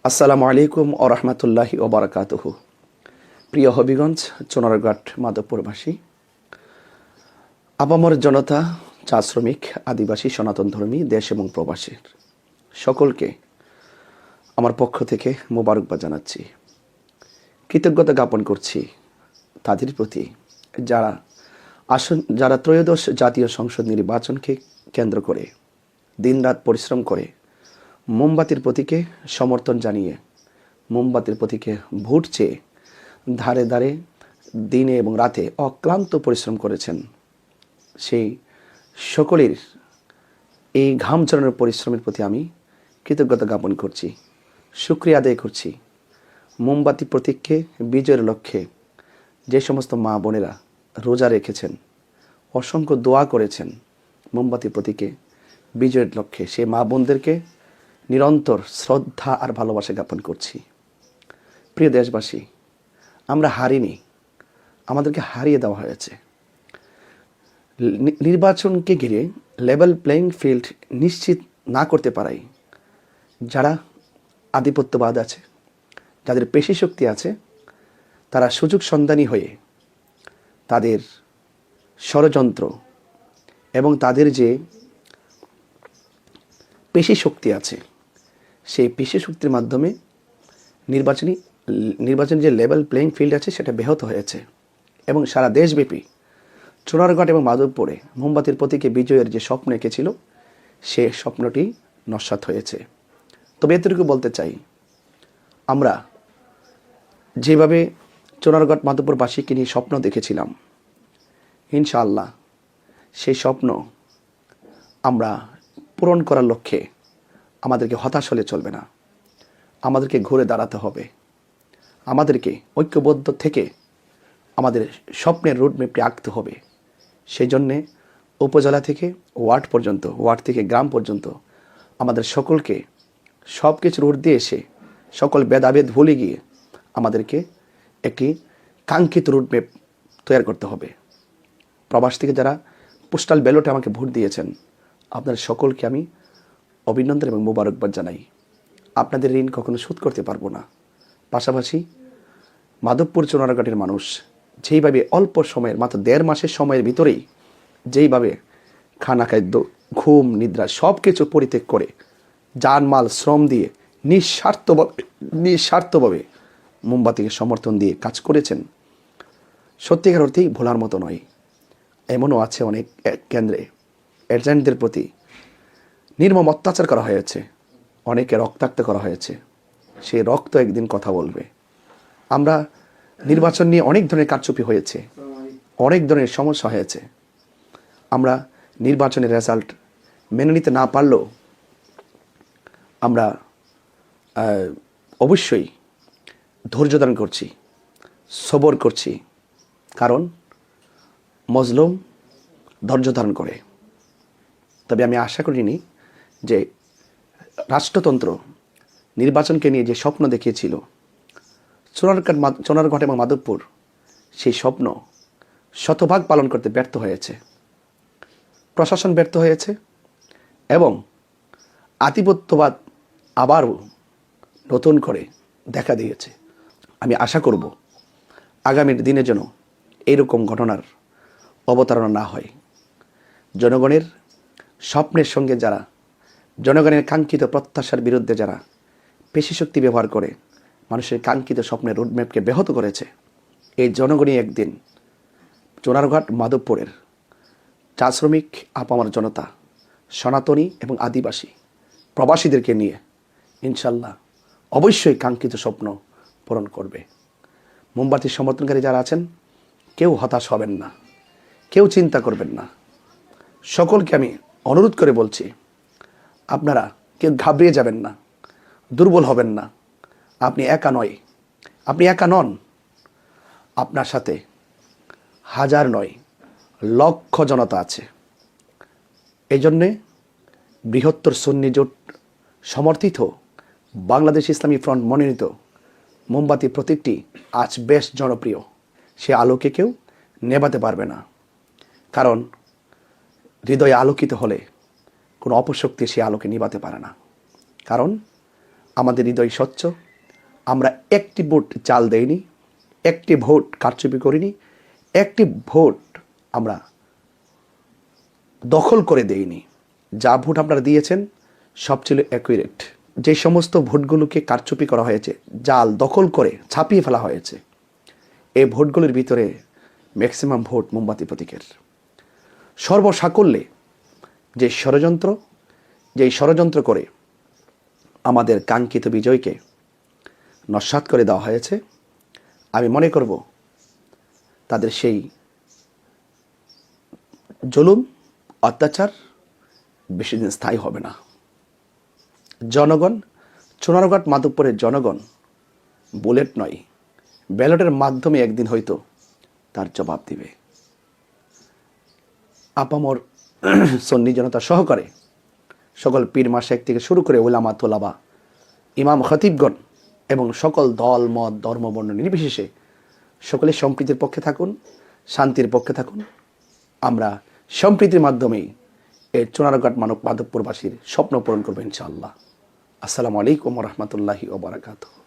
আসসালামু আলাইকুম ও রহমতুল্লাহি ও বারাকাতুহু। প্রিয় হবিগঞ্জ, চুনারঘাট মাধবপুরবাসী, আপামর জনতা, চা শ্রমিক, আদিবাসী, সনাতন ধর্মী, দেশ এবং প্রবাসীর সকলকে আমার পক্ষ থেকে মোবারকবাদ জানাচ্ছি। কৃতজ্ঞতা জ্ঞাপন করছি তাদের প্রতি যারা ত্রয়োদশ জাতীয় সংসদ নির্বাচনকে কেন্দ্র করে দিনরাত পরিশ্রম করে মোমবাতির প্রতীকে সমর্থন জানিয়ে মোমবাতির প্রতীকে ভোট চেয়ে ধারে ধারে দিনে এবং রাতে অক্লান্ত পরিশ্রম করেছেন। সেই সকলের এই ঘাম ঝরানোর পরিশ্রমের প্রতি আমি কৃতজ্ঞতা জ্ঞাপন করছি, শুকরিয়া আদায় করছি। মোমবাতি প্রতীককে বিজয়ের লক্ষ্যে যে সমস্ত মা বোনেরা রোজা রেখেছেন, অসংখ্য দোয়া করেছেন মোমবাতি প্রতীকে বিজয়ের লক্ষ্যে, সেই মা বোনদেরকে নিরন্তর শ্রদ্ধা আর ভালোবাসা জ্ঞাপন করছি। প্রিয় দেশবাসী, আমরা হারিনি, আমাদেরকে হারিয়ে দেওয়া হয়েছে। নির্বাচনকে ঘিরে লেভেল প্লেইং ফিল্ড নিশ্চিত না করতে পারাই যারা আধিপত্যবাদ আছে, যাদের পেশি শক্তি আছে, তারা সুযোগ সন্ধানী হয়ে তাদের ষড়যন্ত্র এবং তাদের যে পেশি শক্তি আছে, সেই পেশি শক্তির মাধ্যমে নির্বাচনী যে লেভেল প্লেইং ফিল্ড আছে সেটা ব্যাহত হয়েছে এবং সারা দেশব্যাপী চুনারঘাট এবং মাধবপুরে মোমবাতির প্রতীকে বিজয়ের যে স্বপ্ন এঁকেছিল সে স্বপ্নটি নস্যাৎ হয়েছে। তবে এতটুকু বলতে চাই, আমরা যেভাবে চুনারঘাট মাধবপুরবাসীকে নিয়ে স্বপ্ন দেখেছিলাম, ইনশাআল্লাহ সেই স্বপ্ন আমরা পূরণ করার লক্ষ্যে আমাদেরকে হতাশ হলে চলবে না, আমাদেরকে ঘুরে দাঁড়াতে হবে, আমাদেরকে ঐক্যবদ্ধ থেকে আমাদের স্বপ্নের রুটম্যাপটি আঁকতে হবে। সেই জন্যে উপজেলা থেকে ওয়ার্ড পর্যন্ত, ওয়ার্ড থেকে গ্রাম পর্যন্ত আমাদের সকলকে সব কিছু রুট দিয়ে এসে সকল ভেদাভেদ ভুলে গিয়ে আমাদেরকে একটি কাঙ্ক্ষিত রুটম্যাপ তৈরি করতে হবে। প্রবাস থেকে যারা পোস্টাল ব্যালটে আমাকে ভোট দিয়েছেন, আপনাদের সকলকে আমি অভিনন্দন এবং মোবারকবাদ জানাই। আপনাদের ঋণ কখনো শোধ করতে পারবো না। পাশাপাশি মাধবপুর চুনারঘাটের মানুষ যেইভাবে অল্প সময়ের, মাত্র 1.5 মাসের সময়ের ভিতরেই যেইভাবে খানা, খাদ্য, ঘুম, নিদ্রা সব কিছু পরিত্যাগ করে জানমাল শ্রম দিয়ে নিঃস্বার্থভাবে মোমবাতিকে সমর্থন দিয়ে কাজ করেছেন, সত্যিকার অর্থেই ভোলার মতো নয়। এমনও আছে অনেক কেন্দ্রে এজেন্টদের প্রতি নির্মম অত্যাচার করা হয়েছে, অনেকে রক্তাক্ত করা হয়েছে। সেই রক্ত একদিন কথা বলবে। আমরা নির্বাচন নিয়ে অনেক ধরনের কারচুপি হয়েছে, অনেক ধরনের সমস্যা হয়েছে। আমরা নির্বাচনের রেজাল্ট মেনে নিতে না পারলেও আমরা অবশ্যই ধৈর্য ধারণ করছি, সবর করছি, কারণ মজলুম ধৈর্য ধারণ করে। তবে আমি আশা করিনি যে রাষ্ট্রতন্ত্র নির্বাচনকে নিয়ে যে স্বপ্ন দেখিয়েছিল চুনারঘাট এবং মাধবপুর, সেই স্বপ্ন শতভাগ পালন করতে ব্যর্থ হয়েছে, প্রশাসন ব্যর্থ হয়েছে এবং আধিপত্যবাদ আবারও নতুন করে দেখা দিয়েছে। আমি আশা করব আগামীর দিনে যেন এইরকম ঘটনার অবতারণা না হয়। জনগণের স্বপ্নের সঙ্গে যারা, জনগণের কাঙ্ক্ষিত প্রত্যাশার বিরুদ্ধে যারা পেশি শক্তি ব্যবহার করে মানুষের কাঙ্ক্ষিত স্বপ্নের রোডম্যাপকে ব্যাহত করেছে, এই জনগণই একদিন চুনারঘাট মাধবপুরের চা শ্রমিক, আপামার জনতা, সনাতনী এবং আদিবাসী প্রবাসীদেরকে নিয়ে ইনশাল্লাহ অবশ্যই কাঙ্ক্ষিত স্বপ্ন পূরণ করবে। মোমবাতির সমর্থনকারী যারা আছেন, কেউ হতাশ হবেন না, কেউ চিন্তা করবেন না। সকলকে আমি অনুরোধ করে বলছি, আপনারা কেউ ঘাবড়িয়ে যাবেন না, দুর্বল হবেন না। আপনি একা নয়, আপনি একা নন, আপনার সাথে হাজার নয় লক্ষ জনতা আছে। এই জন্যে বৃহত্তর সুন্নি জোট সমর্থিত বাংলাদেশ ইসলামী ফ্রন্ট মনোনীত মোমবাতি প্রতীকটি আজ বেশ জনপ্রিয়। সে আলোকে কেউ নেভাতে পারবে না, কারণ হৃদয়ে আলোকিত হলে কোনো অপশক্তি সে আলোকে নিভাতে পারে না। কারণ আমাদের হৃদয় স্বচ্ছ, আমরা একটি ভোট চাল দেইনি, একটি ভোট কারচুপি করিনি, একটি ভোট আমরা দখল করে দেইনি। যা ভোট আপনারা দিয়েছেন সব ছিল অ্যাকুরেট। যে সমস্ত ভোটগুলোকে কারচুপি করা হয়েছে, জাল দখল করে ছাপিয়ে ফেলা হয়েছে, এই ভোটগুলির ভিতরে ম্যাক্সিমাম ভোট মোমবাতি প্রতীকের। সর্বসাকল্যে যেই ষড়যন্ত্র করে আমাদের কাঙ্ক্ষিত বিজয়কে নস্যাৎ করে দেওয়া হয়েছে, আমি মনে করব তাদের সেই জুলুম অত্যাচার বেশি দিন স্থায়ী হবে না। জনগণ, চুনারুঘাট মাধবপুরের জনগণ বুলেট নয়, ব্যালটের মাধ্যমে একদিন হয়তো তার জবাব দিবে। আপামর সন্নি জনতা সহকারে সকল পীর মাশায়েখ থেকে শুরু করে উলামা তোলাবা, ইমাম খতিবগণ এবং সকল দল মত ধর্ম বর্ণ নির্বিশেষে সকলে সম্প্রীতির পক্ষে থাকুন, শান্তির পক্ষে থাকুন। আমরা সম্প্রীতির মাধ্যমেই এই চুনারুঘাট মাধবপুরবাসীর স্বপ্ন পূরণ করবো ইনশাআল্লাহ। আসসালামু আলাইকুম ওয়া রাহমাতুল্লাহি ওয়া বারাকাতুহু।